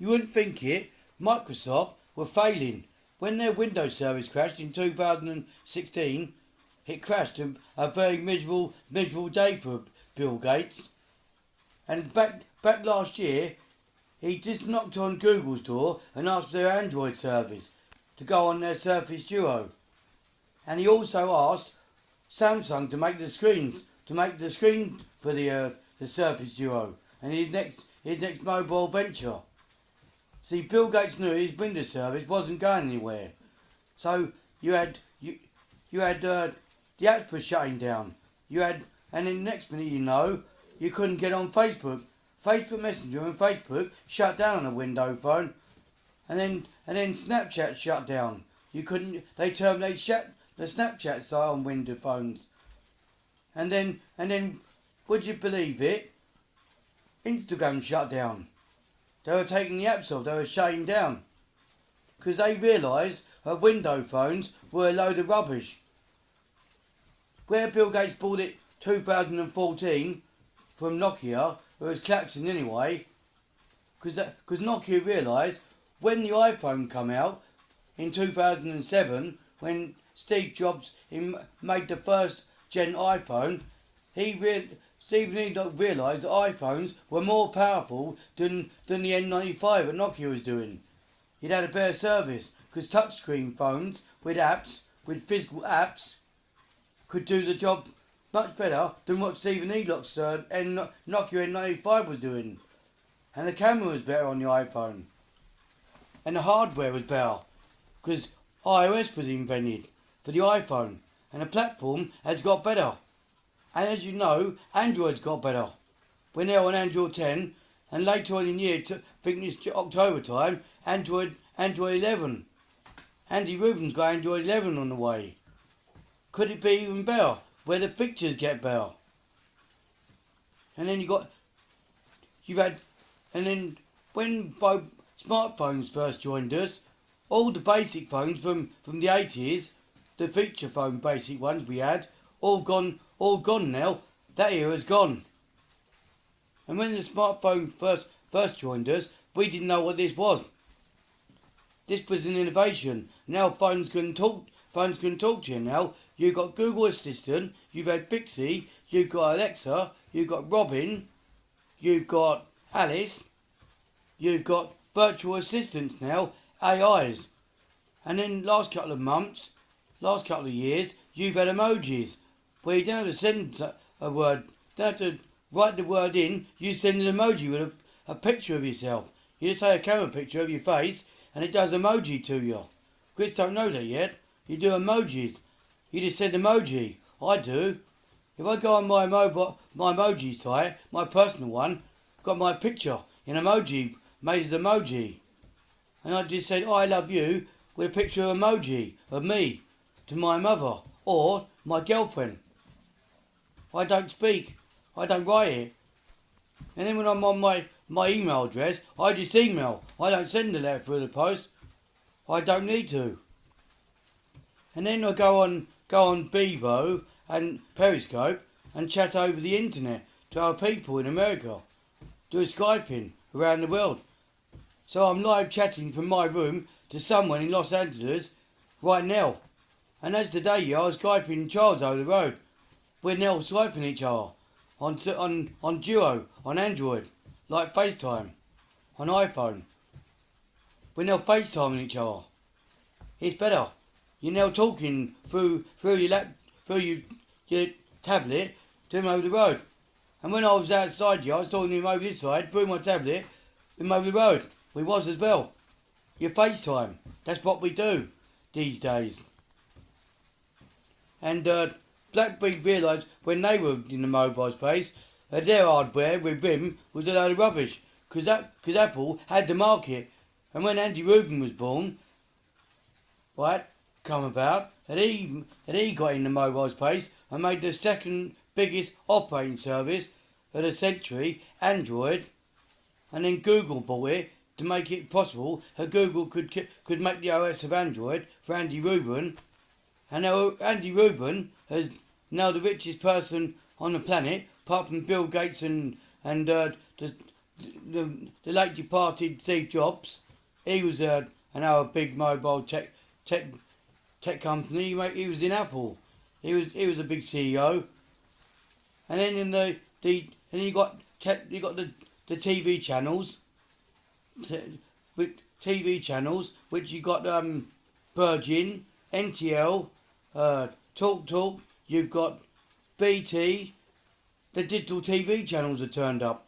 You wouldn't think it. Microsoft were failing. When their Windows service crashed in 2016, it crashed a very miserable day for Bill Gates. And back last year, he just knocked on Google's door and asked for their Android service to go on their Surface Duo. And he also asked Samsung to make the screen for the Surface Duo and his next mobile venture. See, Bill Gates knew his Windows service wasn't going anywhere, so you had the apps were shutting down. And then the next minute you couldn't get on Facebook. Facebook Messenger and Facebook shut down on a Windows phone, and then Snapchat shut down. You couldn't. They terminated the Snapchat site on Windows phones, and then would you believe it? Instagram shut down. They were taking the apps off. They were shutting down because they realised that Windows phones were a load of rubbish. Where Bill Gates bought it 2014 from Nokia, it was collapsing anyway, because Nokia realised when the iPhone came out in 2007, when Steve Jobs made the first gen iPhone, Stephen Enoch realised that iPhones were more powerful than the N95 that Nokia was doing. It had a better service, because touchscreen phones with physical apps, could do the job much better than what Stephen Enoch's Nokia N95 was doing. And the camera was better on the iPhone. And the hardware was better, because iOS was invented for the iPhone, and the platform has got better. And as you know, Android's got better. We're now on Android 10, and later on in the year, I think it's October time, Android 11. Andy Rubin's got Android 11 on the way. Could it be even better, where the pictures get better? And then when smartphones first joined us, all the basic phones from the 80s, the feature phone basic ones we had, all gone now. That era's gone. And when the smartphone first joined us, we didn't know what this was. This was an innovation. Now phones can talk to you now. You've got Google Assistant, you've had Bixby, you've got Alexa, you've got Robin, you've got Alice, you've got virtual assistants now, AIs. And then last couple of years, you've had emojis, where you don't have to send a word, don't have to write the word in, you send an emoji with a picture of yourself. You just take a camera picture of your face, and it does emoji to you. Chris don't know that yet. You do emojis. You just send emoji. I do. If I go on my emoji site, my personal one, got my picture in emoji, made as emoji. And I just said, I love you, with a picture of emoji of me to my mother or my girlfriend. I don't speak. I don't write it. And then when I'm on my email address, I just email. I don't send a letter through the post. I don't need to. And then I go on Bebo and Periscope and chat over the internet to our people in America, doing Skyping around the world. So I'm live chatting from my room to someone in Los Angeles right now. And as today, I was Skyping Charles over the road. We're now Skyping each other on Duo, on Android, like FaceTime, on iPhone. We're now FaceTiming each other. It's better. You're now talking through your tablet to him over the road. And when I was outside I was talking to him over this side, through my tablet, him over the road. We was as well. You FaceTime. That's what we do these days. And BlackBerry realised when they were in the mobile space that their hardware with Vim was a load of rubbish, because Apple had the market. And when Andy Rubin was born, come about, that he got in the mobile space and made the second biggest operating service of the century, Android, and then Google bought it to make it possible that Google could make the OS of Android for Andy Rubin. And now Andy Rubin is now the richest person on the planet, apart from Bill Gates and the the late departed Steve Jobs. He was another big mobile tech company. He was in Apple. He was a big CEO. And then in and you got the TV channels, with TV channels, which you got Virgin, NTL, Talk. You've got BT. The digital TV channels are turned up.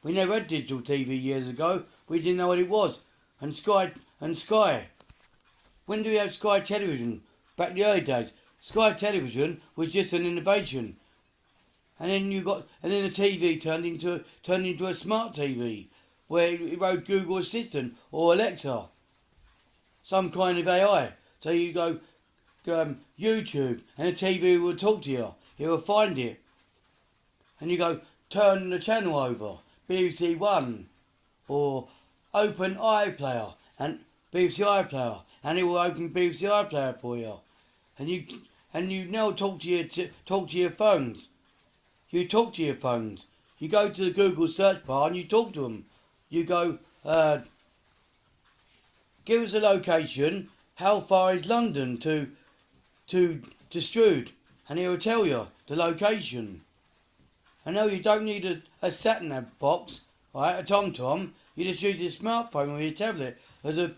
We never had digital TV years ago. We didn't know what it was. And Sky. When do we have Sky Television? Back in the early days, Sky Television was just an innovation. And then the TV turned into a smart TV, where it wrote Google Assistant or Alexa, some kind of AI. So you go YouTube, and the TV will talk to you. It will find it, and you go turn the channel over, BBC One, or open iPlayer and BBC iPlayer, and it will open BBC iPlayer for you. And you now talk to your phones. You talk to your phones. You go to the Google search bar and you talk to them. You go, give us a location. How far is London to Strood? And he will tell you the location. And now you don't need a sat-nav box, right? A TomTom. You just use your smartphone or your tablet as your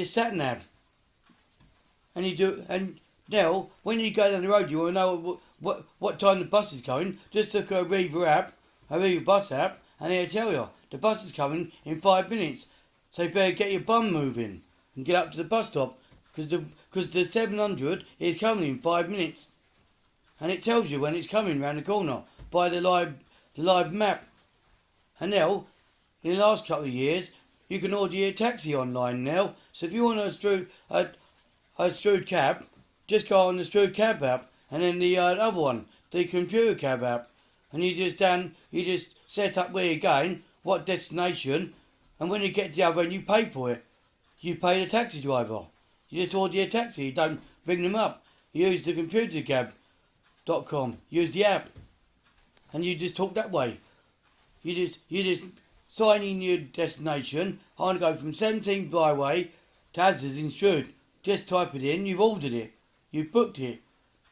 sat-nav. And now, when you go down the road, you want to know what time the bus is coming. Just look at a Aviva bus app, and it'll tell you the bus is coming in 5 minutes. So you better get your bum moving and get up to the bus stop, because the 700 is coming in 5 minutes, and it tells you when it's coming round the corner by the live map. And now, in the last couple of years, you can order your taxi online now. So if you want a Strood cab, just go on the Strood cab app, and then the other one, the computer cab app, and you just set up where you're going, what destination, and when you get to the other end, you pay for it. You pay the taxi driver. You just order your taxi. You don't ring them up. You use the computercab.com. Use the app, and you just talk that way. You just sign in your destination. I want to go from 17 Byway to Asda's in Strood. Just type it in. You've ordered it. You've booked it.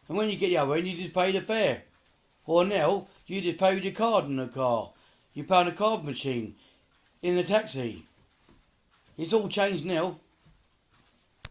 And when you get the other end, you just pay the fare. Or now, you just pay with your card in the car. You pay on a card machine in the taxi. It's all changed now.